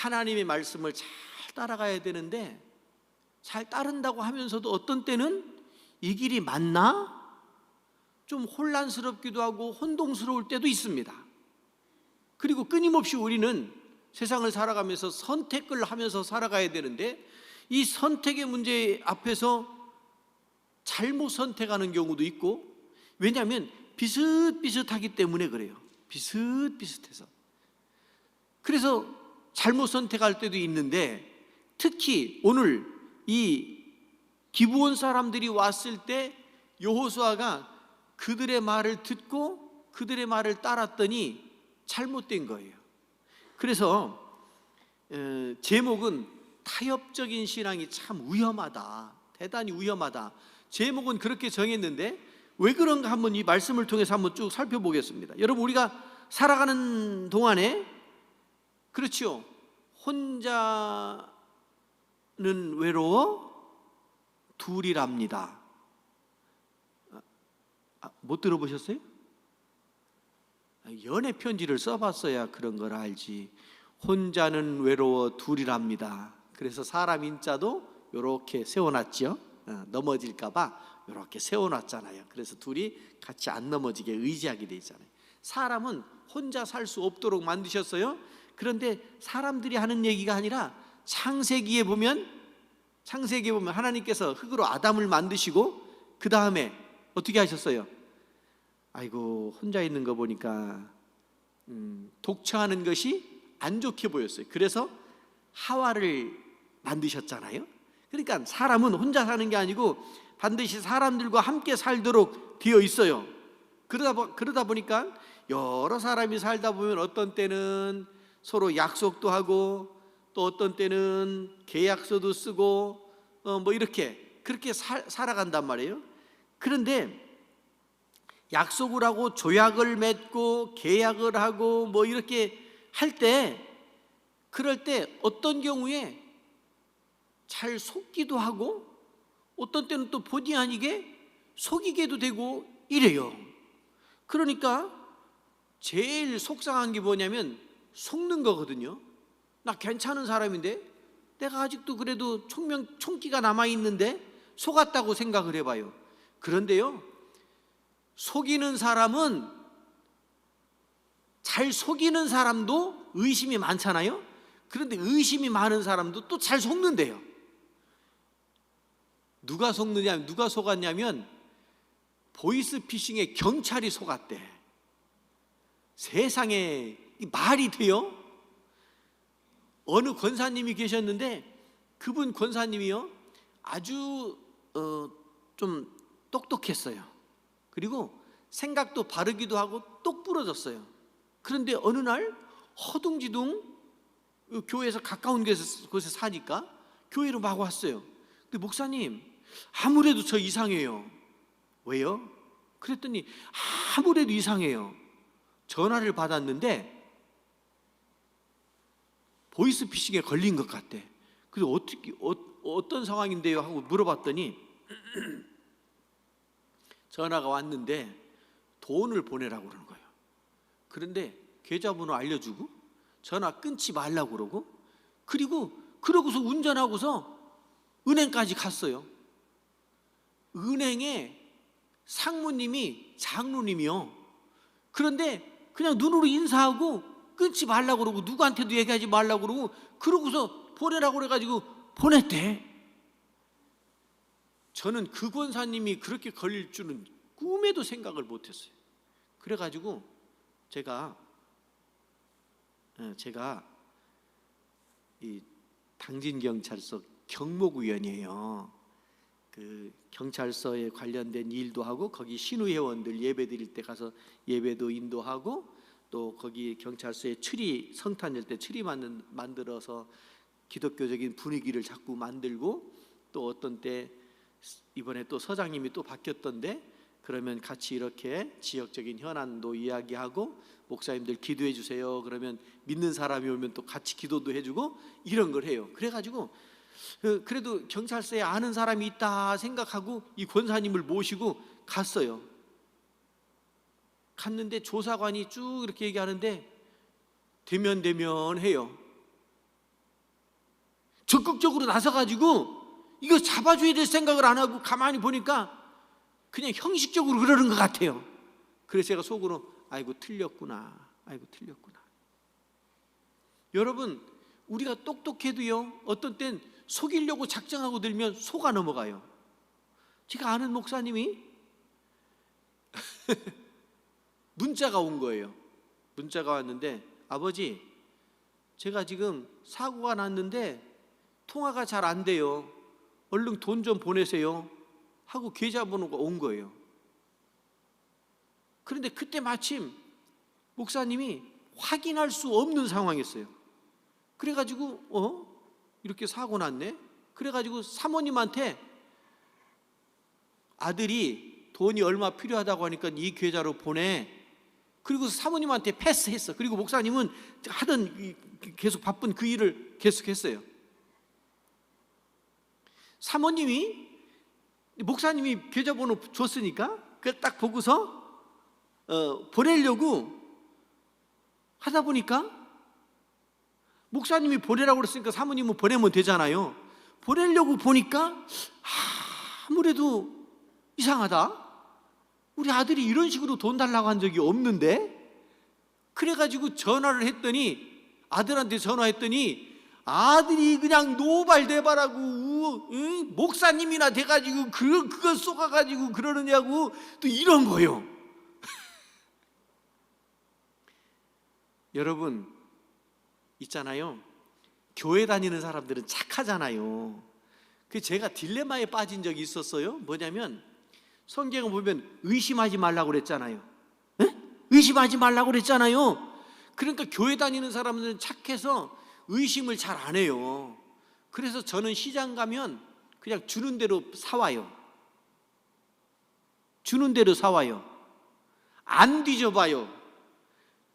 하나님의 말씀을 잘 따라가야 되는데 잘 따른다고 하면서도 어떤 때는 이 길이 맞나? 좀 혼란스럽기도 하고 혼동스러울 때도 있습니다. 그리고 끊임없이 우리는 세상을 살아가면서 선택을 하면서 살아가야 되는데 이 선택의 문제 앞에서 잘못 선택하는 경우도 있고, 왜냐하면 비슷비슷하기 때문에 그래요. 비슷비슷해서. 그래서 잘못 선택할 때도 있는데, 특히 오늘 이 기브온 사람들이 왔을 때 여호수아가 그들의 말을 듣고 그들의 말을 따랐더니 잘못된 거예요. 그래서 제목은 타협적인 신앙이 참 위험하다, 대단히 위험하다. 제목은 그렇게 정했는데 왜 그런가 한번 이 말씀을 통해서 한번 쭉 살펴보겠습니다. 여러분, 우리가 살아가는 동안에 그렇죠, 혼자는 외로워 둘이랍니다. 못 들어보셨어요? 연애 편지를 써봤어야 그런 걸 알지. 혼자는 외로워 둘이랍니다. 그래서 사람 인자도 이렇게 세워놨죠. 넘어질까봐 이렇게 세워놨잖아요. 그래서 둘이 같이 안 넘어지게 의지하게 돼 있잖아요. 사람은 혼자 살 수 없도록 만드셨어요. 그런데 사람들이 하는 얘기가 아니라 창세기에 보면 하나님께서 흙으로 아담을 만드시고 그 다음에 어떻게 하셨어요? 아이고, 혼자 있는 거 보니까 독처하는 것이 안 좋게 보였어요. 그래서 하와를 만드셨잖아요. 그러니까 사람은 혼자 사는 게 아니고 반드시 사람들과 함께 살도록 되어 있어요. 그러다 보니까 여러 사람이 살다 보면 어떤 때는 서로 약속도 하고 또 어떤 때는 계약서도 쓰고 그렇게 살아간단 말이에요. 그런데 약속을 하고 조약을 맺고 계약을 하고 이렇게 할 때, 그럴 때 어떤 경우에 잘 속기도 하고 어떤 때는 또 본의 아니게 속이게도 되고 이래요. 그러니까 제일 속상한 게 뭐냐면 속는 거거든요. 나 괜찮은 사람인데 내가 아직도 그래도 총기가 남아있는데 속았다고 생각을 해봐요. 그런데요, 속이는 사람은, 잘 속이는 사람도 의심이 많잖아요. 그런데 의심이 많은 사람도 또 잘 속는데요. 누가 속았냐면 보이스피싱에 경찰이 속았대. 세상에 말이 돼요? 어느 권사님이 계셨는데 그분 권사님이요, 아주 좀 똑똑했어요. 그리고 생각도 바르기도 하고 똑부러졌어요. 그런데 어느 날 허둥지둥 교회에서 가까운 곳에 사니까 교회로 막 왔어요. 근데 목사님, 아무래도 저 이상해요. 왜요? 그랬더니 아무래도 이상해요. 전화를 받았는데 보이스피싱에 걸린 것 같대. 그래서 어떤 상황인데요? 하고 물어봤더니 전화가 왔는데 돈을 보내라고 그러는 거예요. 그런데 계좌번호 알려주고 전화 끊지 말라고 그러고, 그러고서 운전하고서 은행까지 갔어요. 은행에 상무님이 장로님이요. 그런데 그냥 눈으로 인사하고 끊지 말라고 그러고 누구한테도 얘기하지 말라고 그러고 그러고서 보내라고 그래가지고 보냈대. 저는 그 권사님이 그렇게 걸릴 줄은 꿈에도 생각을 못했어요. 그래가지고 제가 이 당진경찰서 경목위원이에요. 그 경찰서에 관련된 일도 하고 거기 신우회원들 예배 드릴 때 가서 예배도 인도하고 또 거기 경찰서에 성탄절 때 트리 만들어서 기독교적인 분위기를 자꾸 만들고, 또 어떤 때 이번에 또 서장님이 또 바뀌었던데 그러면 같이 이렇게 지역적인 현안도 이야기하고 목사님들 기도해 주세요. 그러면 믿는 사람이 오면 또 같이 기도도 해주고 이런 걸 해요. 그래가지고 그래도 경찰서에 아는 사람이 있다 생각하고 이 권사님을 모시고 갔어요. 갔는데 조사관이 쭉 이렇게 얘기하는데 대면대면해요. 적극적으로 나서가지고 이거 잡아줘야 될 생각을 안 하고 가만히 보니까 그냥 형식적으로 그러는 것 같아요. 그래서 제가 속으로 아이고 틀렸구나, 아이고 틀렸구나. 여러분, 우리가 똑똑해도요, 어떤 땐 속이려고 작정하고 들면 속아 넘어가요. 제가 아는 목사님이 문자가 온 거예요. 문자가 왔는데, 아버지, 제가 지금 사고가 났는데 통화가 잘 안 돼요. 얼른 돈 좀 보내세요 하고 계좌번호가 온 거예요. 그런데 그때 마침 목사님이 확인할 수 없는 상황이었어요. 그래가지고 이렇게 사고 났네. 그래가지고 사모님한테 아들이 돈이 얼마 필요하다고 하니까 이 계좌로 보내. 그리고 사모님한테 패스했어. 그리고 목사님은 하던 계속 바쁜 그 일을 계속했어요. 사모님이 목사님이 계좌번호 줬으니까 그걸 딱 보고서 보내려고 하다 보니까 목사님이 보내라고 그랬으니까 사모님은 보내면 되잖아요. 보내려고 보니까 아무래도 이상하다. 우리 아들이 이런 식으로 돈 달라고 한 적이 없는데. 그래가지고 전화를 했더니, 아들한테 전화했더니 아들이 그냥 노발대발하고 목사님이나 돼가지고 그거 쏘가가지고 그러느냐고 또 이런 거예요. 여러분 있잖아요, 교회 다니는 사람들은 착하잖아요. 그 제가 딜레마에 빠진 적이 있었어요. 뭐냐면 성경을 보면 의심하지 말라고 그랬잖아요. 에? 의심하지 말라고 그랬잖아요. 그러니까 교회 다니는 사람들은 착해서 의심을 잘 안 해요. 그래서 저는 시장 가면 그냥 주는 대로 사와요. 주는 대로 사와요. 안 뒤져봐요.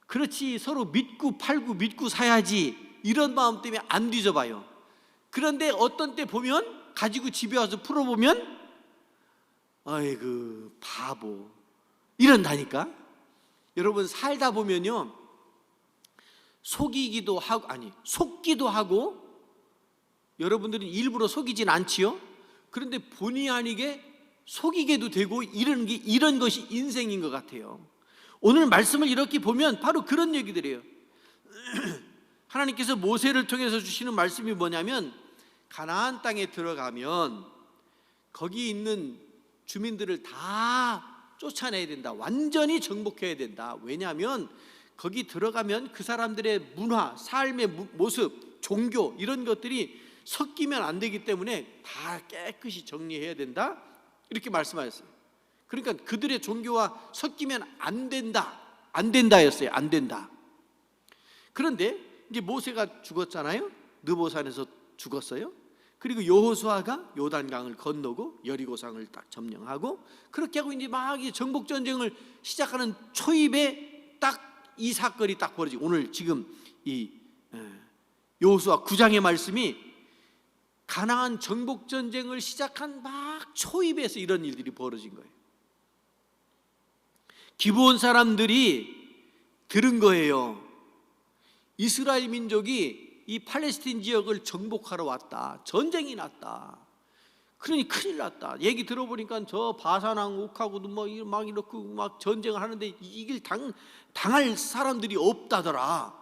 그렇지, 서로 믿고 팔고 믿고 사야지, 이런 마음 때문에 안 뒤져봐요. 그런데 어떤 때 보면 가지고 집에 와서 풀어보면 아이고 바보 이런다니까. 여러분 살다 보면요, 속이기도 하고 속기도 하고, 여러분들은 일부러 속이진 않지요. 그런데 본의 아니게 속이게도 되고 이런 것이 인생인 것 같아요. 오늘 말씀을 이렇게 보면 바로 그런 얘기들이에요. 하나님께서 모세를 통해서 주시는 말씀이 뭐냐면, 가나안 땅에 들어가면 거기 있는 주민들을 다 쫓아내야 된다. 완전히 정복해야 된다. 왜냐하면 거기 들어가면 그 사람들의 문화, 삶의 모습, 종교 이런 것들이 섞이면 안 되기 때문에 다 깨끗이 정리해야 된다. 이렇게 말씀하셨어요. 그러니까 그들의 종교와 섞이면 안 된다. 안 된다였어요. 안 된다. 그런데 이제 모세가 죽었잖아요. 느보산에서 죽었어요. 그리고 여호수아가 요단강을 건너고 여리고성을 딱 점령하고, 그렇게 하고 이제 막 정복 전쟁을 시작하는 초입에 딱 이 사건이 딱 벌어지고, 오늘 지금 이 여호수아 9장의 말씀이 가나안 정복 전쟁을 시작한 막 초입에서 이런 일들이 벌어진 거예요. 기브온 사람들이 들은 거예요. 이스라엘 민족이 이 팔레스틴 지역을 정복하러 왔다. 전쟁이 났다. 그러니 큰일 났다. 얘기 들어보니까 저 바산왕 옥하고도 막 이렇게 막 전쟁을 하는데 이길 당할 사람들이 없다더라.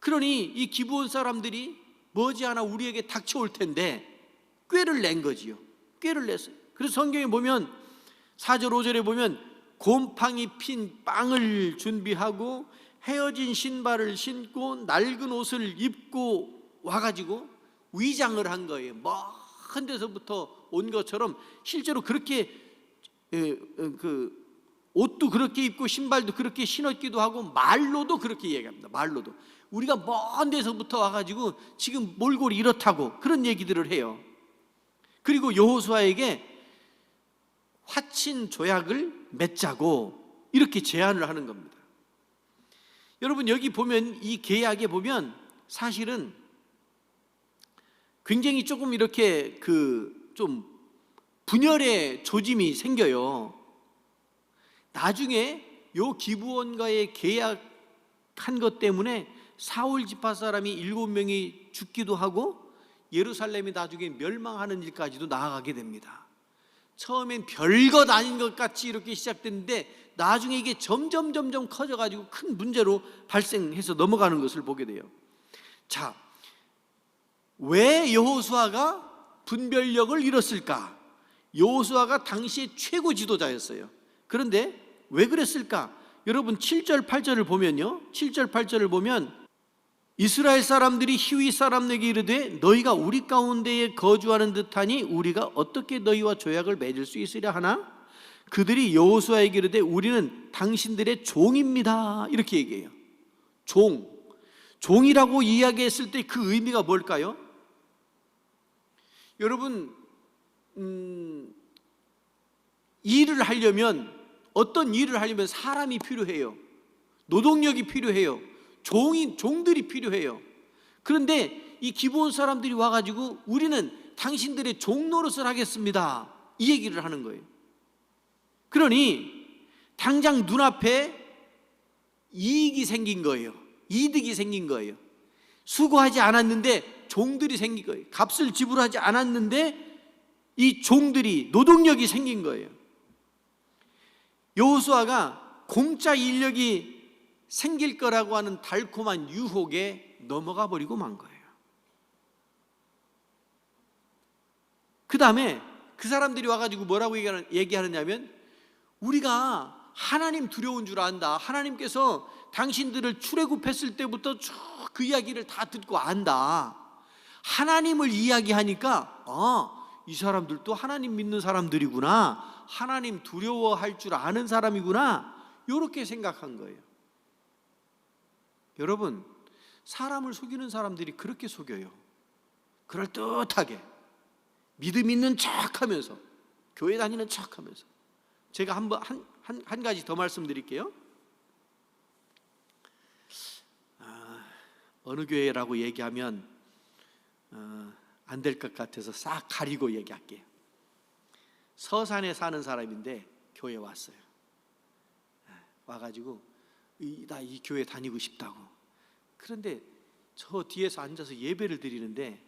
그러니 이 기브온 사람들이 머지않아 우리에게 닥쳐올 텐데 꾀를 낸 거지요. 꾀를 냈어요. 그래서 성경에 보면 4절 5절에 보면 곰팡이 핀 빵을 준비하고 헤어진 신발을 신고 낡은 옷을 입고 와가지고 위장을 한 거예요. 먼 데서부터 온 것처럼 실제로 그렇게 옷도 그렇게 입고 신발도 그렇게 신었기도 하고 말로도 그렇게 얘기합니다. 말로도 우리가 먼 데서부터 와가지고 지금 몰골이 이렇다고 그런 얘기들을 해요. 그리고 여호수아에게 화친 조약을 맺자고 이렇게 제안을 하는 겁니다. 여러분 여기 보면 이 계약에 보면 사실은 굉장히 조금 이렇게 좀 분열의 조짐이 생겨요. 나중에 요 기브온과의 계약한 것 때문에 사울 지파 사람이 7명이 죽기도 하고 예루살렘이 나중에 멸망하는 일까지도 나아가게 됩니다. 처음엔 별것 아닌 것 같이 이렇게 시작됐는데 나중에 이게 점점 커져가지고 큰 문제로 발생해서 넘어가는 것을 보게 돼요. 자, 왜 여호수아가 분별력을 잃었을까? 여호수아가 당시의 최고 지도자였어요. 그런데 왜 그랬을까? 여러분 7절 8절을 보면요, 7절 8절을 보면 이스라엘 사람들이 히위 사람에게 이르되 너희가 우리 가운데에 거주하는 듯하니 우리가 어떻게 너희와 조약을 맺을 수 있으랴 하나? 그들이 여호수아에게 이르되 우리는 당신들의 종입니다. 이렇게 얘기해요. 종이라고 이야기했을 때 그 의미가 뭘까요? 여러분, 일을 하려면, 어떤 일을 하려면 사람이 필요해요. 노동력이 필요해요. 종들이 필요해요. 그런데 이 기브온 사람들이 와가지고 우리는 당신들의 종 노릇을 하겠습니다, 이 얘기를 하는 거예요. 그러니 당장 눈앞에 이익이 생긴 거예요. 이득이 생긴 거예요. 수고하지 않았는데 종들이 생긴 거예요. 값을 지불하지 않았는데 이 종들이, 노동력이 생긴 거예요. 여호수아가 공짜 인력이 생길 거라고 하는 달콤한 유혹에 넘어가 버리고 만 거예요. 그 다음에 그 사람들이 와가지고 뭐라고 얘기하느냐면 우리가 하나님 두려운 줄 안다. 하나님께서 당신들을 출애굽했을 때부터 쭉 그 이야기를 다 듣고 안다. 하나님을 이야기하니까 이 사람들도 하나님 믿는 사람들이구나, 하나님 두려워할 줄 아는 사람이구나, 이렇게 생각한 거예요. 여러분, 사람을 속이는 사람들이 그렇게 속여요. 그럴듯하게 믿음 있는 척하면서, 교회 다니는 척하면서. 제가 한 가지 더 말씀드릴게요. 어느 교회라고 얘기하면 안 될 것 같아서 싹 가리고 얘기할게요. 서산에 사는 사람인데 교회에 왔어요. 와가지고 나 이 교회 다니고 싶다고. 그런데 저 뒤에서 앉아서 예배를 드리는데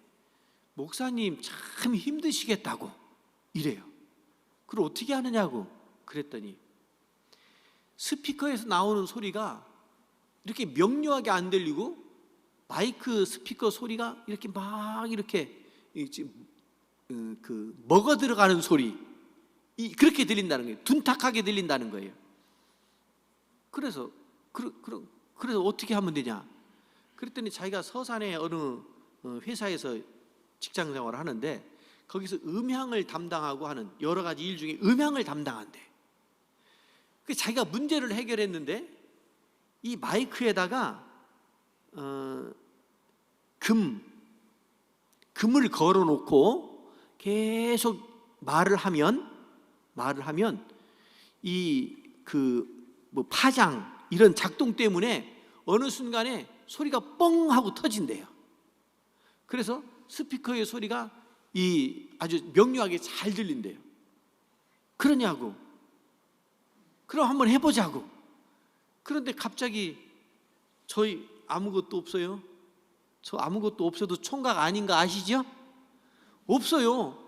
목사님 참 힘드시겠다고 이래요. 그걸 어떻게 하느냐고 그랬더니 스피커에서 나오는 소리가 이렇게 명료하게 안 들리고 마이크 스피커 소리가 이렇게 막 이렇게 먹어 들어가는 소리, 그렇게 들린다는 거예요. 둔탁하게 들린다는 거예요. 그래서 어떻게 하면 되냐? 그랬더니 자기가 서산의 어느 회사에서 직장 생활을 하는데 거기서 음향을 담당하고 하는 여러 가지 일 중에 음향을 담당한대. 그래서 자기가 문제를 해결했는데 이 마이크에다가 금을 걸어놓고 계속 말을 하면 이 파장 이런 작동 때문에 어느 순간에 소리가 뻥 하고 터진대요. 그래서 스피커의 소리가 아주 명료하게 잘 들린대요. 그러냐고. 그럼 한번 해보자고. 그런데 갑자기 저희 아무것도 없어요. 저 아무것도 없어도 총각 아닌가 아시죠? 없어요.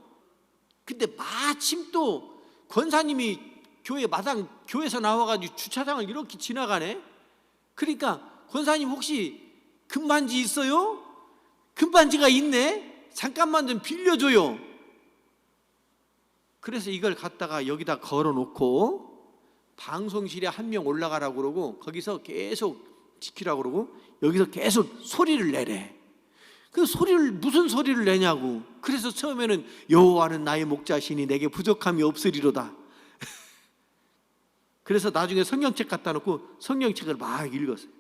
근데 마침 또 권사님이 교회에서 나와가지고 주차장을 이렇게 지나가네. 그러니까 권사님 혹시 금반지 있어요? 금반지가 있네. 잠깐만 좀 빌려줘요. 그래서 이걸 갖다가 여기다 걸어놓고 방송실에 한 명 올라가라고 그러고 거기서 계속 지키라고 그러고 여기서 계속 소리를 내래. 그 소리를 무슨 소리를 내냐고. 그래서 처음에는 여호와는 나의 목자시니 내게 부족함이 없으리로다. 그래서 나중에 성경책 갖다 놓고 성경책을 막 읽었어요.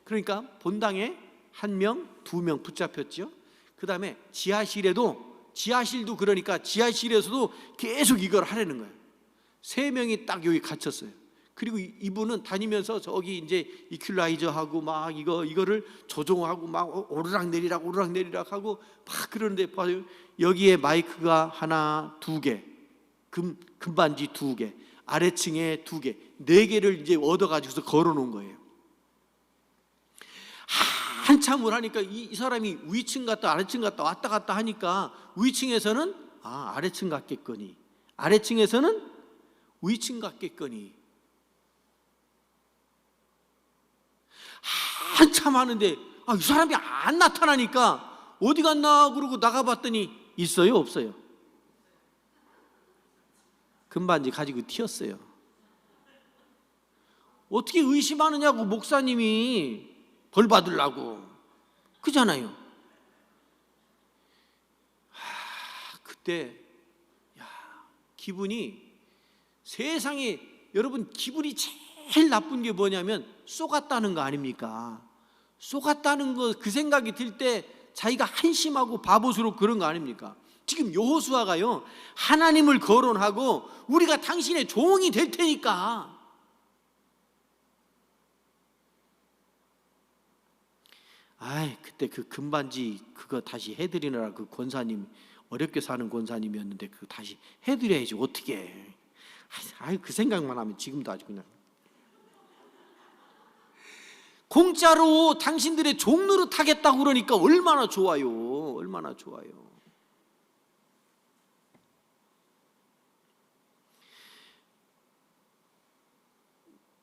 그러니까 본당에 한 명, 두 명 붙잡혔죠. 그 다음에 지하실도 그러니까 지하실에서도 계속 이걸 하라는 거예요. 3명이 딱 여기 갇혔어요. 그리고 이분은 다니면서 저기 이제 이퀄라이저하고 막 이거를 조종하고 막 오르락내리락 하고 막 그러는데 봐요. 여기에 마이크가 하나, 2개, 금반지 2개, 아래층에 2개, 4개를 이제 얻어가지고서 걸어놓은 거예요. 한참을 하니까 이 사람이 위층 갔다 아래층 갔다 왔다 갔다 하니까 위층에서는 아래층 갔겠거니, 아래층에서는 위층 갔겠거니. 한참 하는데 이 사람이 안 나타나니까 어디 갔나 그러고 나가봤더니 있어요, 없어요? 금반지 가지고 튀었어요. 어떻게 의심하느냐고, 목사님이 벌 받으려고. 그잖아요. 그때 기분이, 세상에 여러분 기분이 제일 나쁜 게 뭐냐면 쏘갔다는 거 아닙니까? 쏘갔다는 거, 그 생각이 들 때 자기가 한심하고 바보스럽고 그런 거 아닙니까? 지금 여호수아가요, 하나님을 거론하고 우리가 당신의 종이 될 테니까. 그때 그 금반지 그거 다시 해드리느라 그 권사님, 어렵게 사는 권사님이었는데 그거 다시 해드려야지 어떻게. 그 생각만 하면 지금도 아주 그냥 공짜로 당신들의 종 노릇하겠다고 그러니까 얼마나 좋아요, 얼마나 좋아요.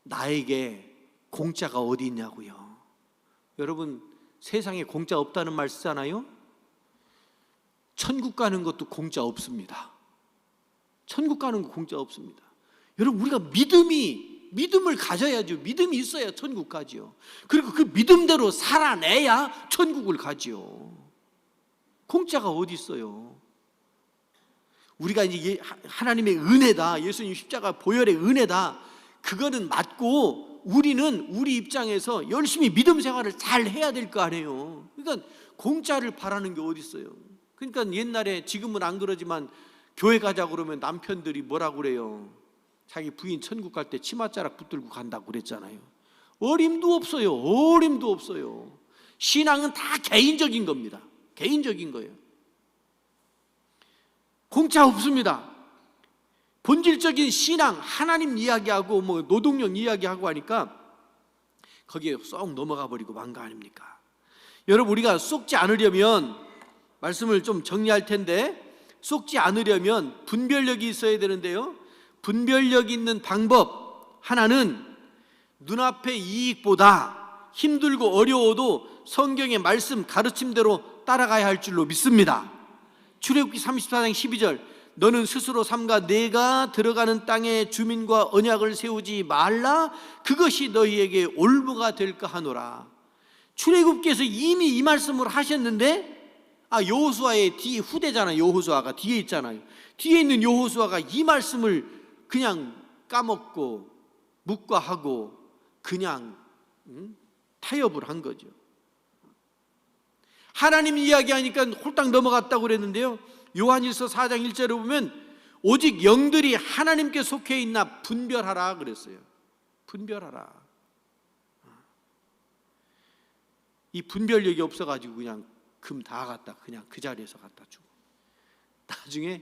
나에게 공짜가 어디 있냐고요. 여러분, 세상에 공짜 없다는 말 쓰잖아요. 천국 가는 것도 공짜 없습니다. 천국 가는 거 공짜 없습니다. 여러분, 우리가 믿음을 가져야죠. 믿음이 있어야 천국 가지요. 그리고 그 믿음대로 살아내야 천국을 가지요. 공짜가 어디 있어요? 우리가 이제 하나님의 은혜다, 예수님 십자가 보혈의 은혜다, 그거는 맞고, 우리는 우리 입장에서 열심히 믿음 생활을 잘 해야 될 거 아니에요. 그러니까 공짜를 바라는 게 어디 있어요? 그러니까 옛날에, 지금은 안 그러지만 교회 가자 그러면 남편들이 뭐라고 그래요? 자기 부인 천국 갈 때 치맛자락 붙들고 간다고 그랬잖아요. 어림도 없어요. 어림도 없어요. 신앙은 다 개인적인 겁니다. 개인적인 거예요. 공짜 없습니다. 본질적인 신앙, 하나님 이야기하고 노동력 이야기하고 하니까 거기에 쏙 넘어가 버리고 만 거 아닙니까? 여러분, 우리가 쏙지 않으려면, 말씀을 좀 정리할 텐데, 쏙지 않으려면 분별력이 있어야 되는데요, 분별력 있는 방법 하나는 눈앞의 이익보다 힘들고 어려워도 성경의 말씀 가르침대로 따라가야 할 줄로 믿습니다. 출애굽기 34장 12절, 너는 스스로 삼가 내가 들어가는 땅의 주민과 언약을 세우지 말라, 그것이 너희에게 올무가 될까 하노라. 출애굽기에서 이미 이 말씀을 하셨는데, 여호수아의 뒤 후대잖아요. 여호수아가 뒤에 있잖아요. 뒤에 있는 여호수아가 이 말씀을 그냥 까먹고 묵과하고 그냥 타협을 한 거죠. 하나님 이야기하니까 홀딱 넘어갔다고 그랬는데요, 요한일서 4장 1절에 보면 오직 영들이 하나님께 속해 있나 분별하라 그랬어요. 분별하라. 이 분별력이 없어가지고 그냥 금 다 갖다 그냥 그 자리에서 갖다 주고, 나중에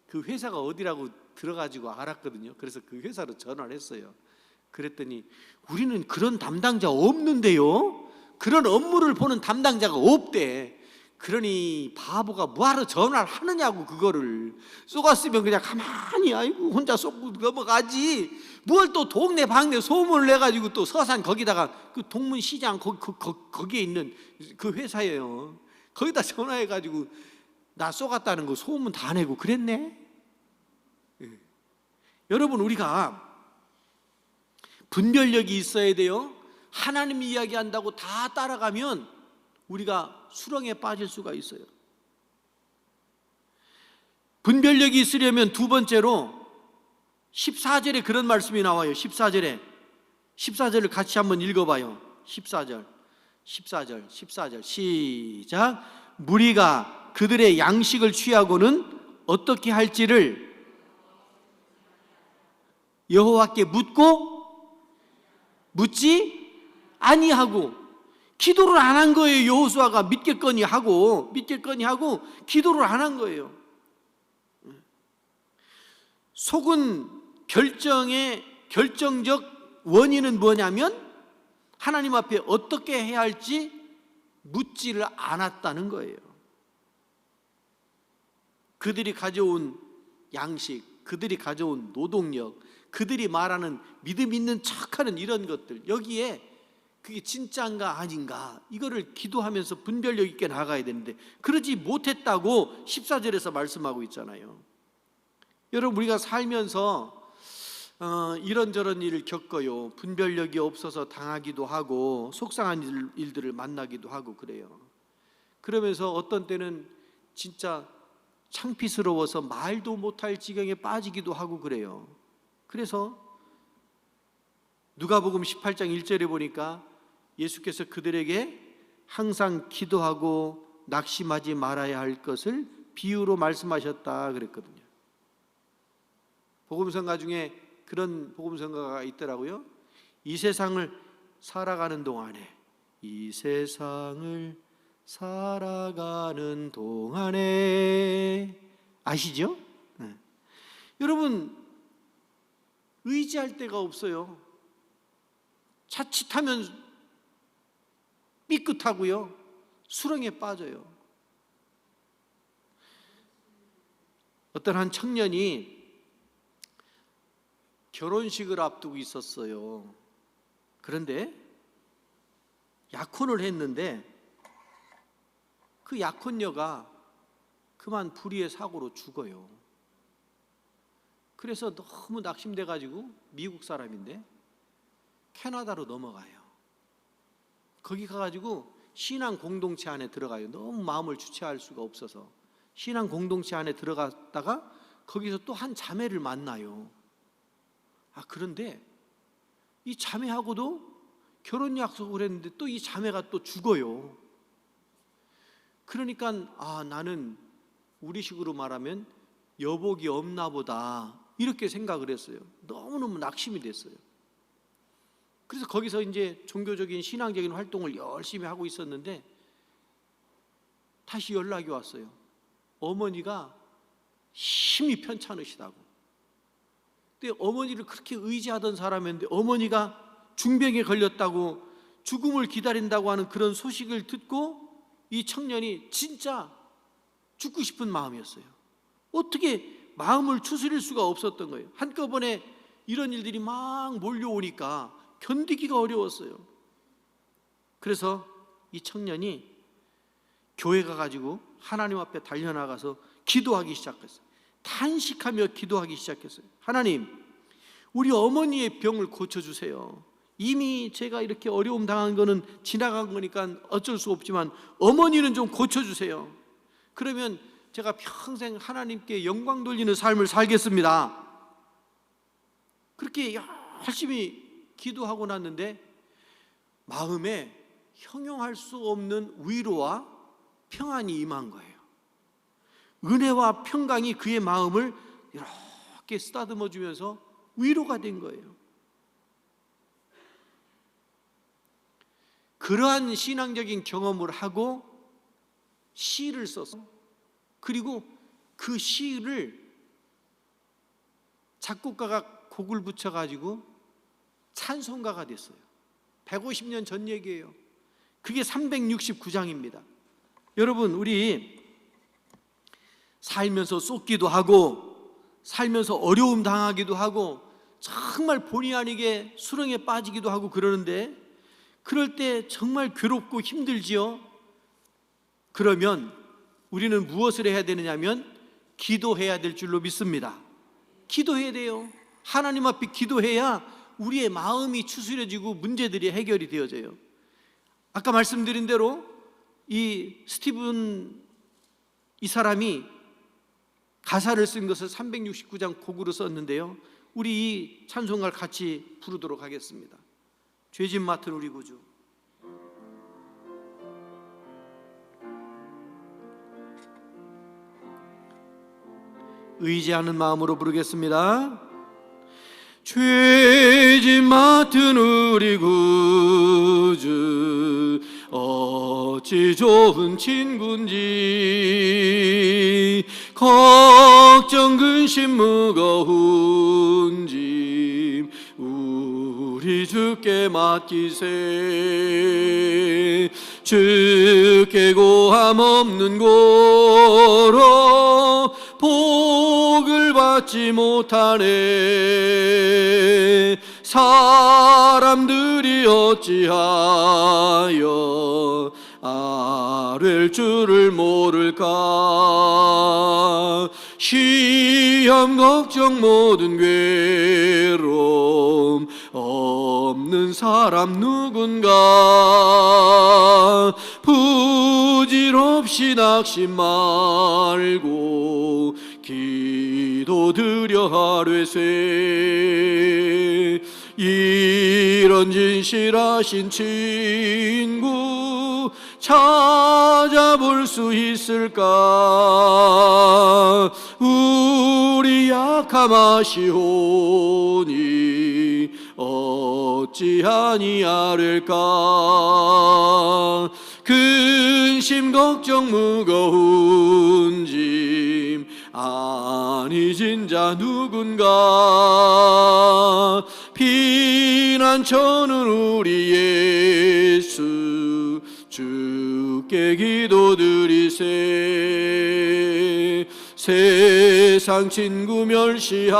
그 회사가 어디라고 들어가지고 알았거든요. 그래서 그 회사로 전화를 했어요. 그랬더니 우리는 그런 담당자 없는데요, 그런 업무를 보는 담당자가 없대. 그러니 바보가 뭐하러 전화를 하느냐고. 그거를 쏘갔으면 그냥 가만히 혼자 쏘고 넘어가지, 뭘 또 동네 방네 소문을 내가지고 또 서산 거기다가 그 동문시장 거기에 있는 그 회사예요. 거기다 전화해가지고 나 쏘갔다는 거 소문 다 내고 그랬네. 여러분, 우리가 분별력이 있어야 돼요. 하나님 이야기한다고 다 따라가면 우리가 수렁에 빠질 수가 있어요. 분별력이 있으려면 두 번째로 14절에 그런 말씀이 나와요. 14절을 같이 한번 읽어봐요. 14절 시작. 무리가 그들의 양식을 취하고는 어떻게 할지를 여호와께 묻지 아니하고, 기도를 안 한 거예요. 여호수아가 믿겠거니 하고 기도를 안 한 거예요. 속은 결정의 결정적 원인은 뭐냐면 하나님 앞에 어떻게 해야 할지 묻지를 않았다는 거예요. 그들이 가져온 양식, 그들이 가져온 노동력, 그들이 말하는 믿음 있는 척하는 이런 것들, 여기에 그게 진짜인가 아닌가 이거를 기도하면서 분별력 있게 나가야 되는데 그러지 못했다고 14절에서 말씀하고 있잖아요. 여러분, 우리가 살면서 이런저런 일을 겪어요. 분별력이 없어서 당하기도 하고 속상한 일들을 만나기도 하고 그래요. 그러면서 어떤 때는 진짜 창피스러워서 말도 못할 지경에 빠지기도 하고 그래요. 그래서 누가복음 18장 1절에 보니까 예수께서 그들에게 항상 기도하고 낙심하지 말아야 할 것을 비유로 말씀하셨다 그랬거든요. 복음성가 중에 그런 복음성가가 있더라고요. 이 세상을 살아가는 동안에, 이 세상을 살아가는 동안에, 아시죠? 네. 여러분, 의지할 데가 없어요. 자칫하면 삐끗하고요, 수렁에 빠져요. 어떤 한 청년이 결혼식을 앞두고 있었어요. 그런데 약혼을 했는데 그 약혼녀가 그만 불의의 사고로 죽어요. 그래서 너무 낙심돼 가지고, 미국 사람인데 캐나다로 넘어가요. 거기 가가지고 신앙 공동체 안에 들어가요. 너무 마음을 주체할 수가 없어서 신앙 공동체 안에 들어갔다가 거기서 또 한 자매를 만나요. 그런데 이 자매하고도 결혼 약속을 했는데 또 이 자매가 또 죽어요. 그러니까 나는 우리식으로 말하면 여복이 없나 보다 이렇게 생각을 했어요. 너무너무 낙심이 됐어요. 그래서 거기서 이제 종교적인 신앙적인 활동을 열심히 하고 있었는데 다시 연락이 왔어요. 어머니가 힘이 편찮으시다고. 근데 어머니를 그렇게 의지하던 사람인데 어머니가 중병에 걸렸다고, 죽음을 기다린다고 하는 그런 소식을 듣고 이 청년이 진짜 죽고 싶은 마음이었어요. 어떻게 마음을 추스릴 수가 없었던 거예요. 한꺼번에 이런 일들이 막 몰려오니까 견디기가 어려웠어요. 그래서 이 청년이 교회 가가지고 하나님 앞에 달려나가서 기도하기 시작했어요. 탄식하며 기도하기 시작했어요. 하나님, 우리 어머니의 병을 고쳐주세요. 이미 제가 이렇게 어려움 당한 거는 지나간 거니까 어쩔 수 없지만 어머니는 좀 고쳐주세요. 그러면 제가 평생 하나님께 영광 돌리는 삶을 살겠습니다. 그렇게 열심히 기도하고 났는데 마음에 형용할 수 없는 위로와 평안이 임한 거예요. 은혜와 평강이 그의 마음을 이렇게 쓰다듬어 주면서 위로가 된 거예요. 그러한 신앙적인 경험을 하고 시를 써서, 그리고 그 시를 작곡가가 곡을 붙여가지고 찬송가가 됐어요. 150년 전 얘기예요. 그게 369장입니다. 여러분, 우리 살면서 쏟기도 하고 살면서 어려움 당하기도 하고 정말 본의 아니게 수렁에 빠지기도 하고 그러는데, 그럴 때 정말 괴롭고 힘들지요. 그러면 우리는 무엇을 해야 되느냐면 기도해야 될 줄로 믿습니다. 기도해야 돼요. 하나님 앞에 기도해야 우리의 마음이 추스려지고 문제들이 해결이 되어져요. 아까 말씀드린 대로 이 스티븐, 이 사람이 가사를 쓴 것을 369장 곡으로 썼는데요, 우리 이 찬송가를 같이 부르도록 하겠습니다. 죄짐 맡은 우리 구주. 의지하는 마음으로 부르겠습니다. 죄짐 맡은 우리 구주, 어찌 좋은 친구인지, 걱정 근심 무거운 짐 우리 주께 맡기세. 주께 고함 없는 고로 복을 받지 못하네. 사람들이 어찌하여 아랠 줄을 모를까. 시험 걱정 모든 괴로움 없는 사람 누군가. 부질없이 낙심 말고 기도드려 하뢰세. 이런 진실하신 친구 찾아볼 수 있을까. 우리 약함 아시오니 어찌하니 아랠까. 근심 걱정 무거운 짐 아니 진자 누군가. 피난처는 우리 예수 주께 기도드리세. 세상 친구 멸시하고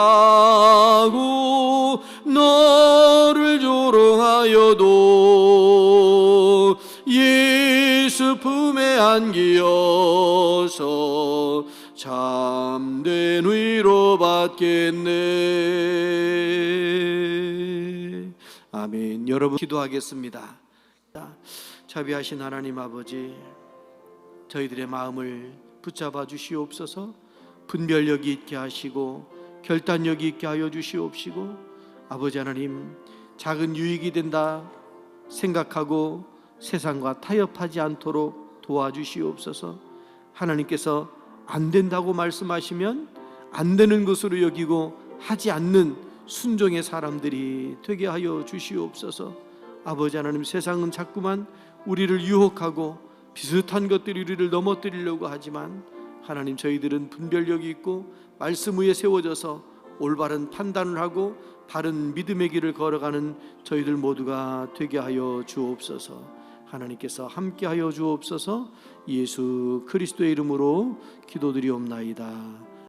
너를 조롱하여도 예수 품에 안기어서 참된 위로 받겠네. 아멘. 여러분 기도하겠습니다. 자비하신 하나님 아버지, 저희들의 마음을 붙잡아 주시옵소서. 분별력이 있게 하시고 결단력이 있게 하여 주시옵시고, 아버지 하나님, 작은 유익이 된다 생각하고 세상과 타협하지 않도록 도와주시옵소서. 하나님께서 안 된다고 말씀하시면 안 되는 것으로 여기고 하지 않는 순종의 사람들이 되게 하여 주시옵소서. 아버지 하나님, 세상은 자꾸만 우리를 유혹하고 비슷한 것들이 우리를 넘어뜨리려고 하지만 하나님, 저희들은 분별력이 있고 말씀 위에 세워져서 올바른 판단을 하고 바른 믿음의 길을 걸어가는 저희들 모두가 되게 하여 주옵소서. 하나님께서 함께 하여 주옵소서. 예수 그리스도의 이름으로 기도드리옵나이다.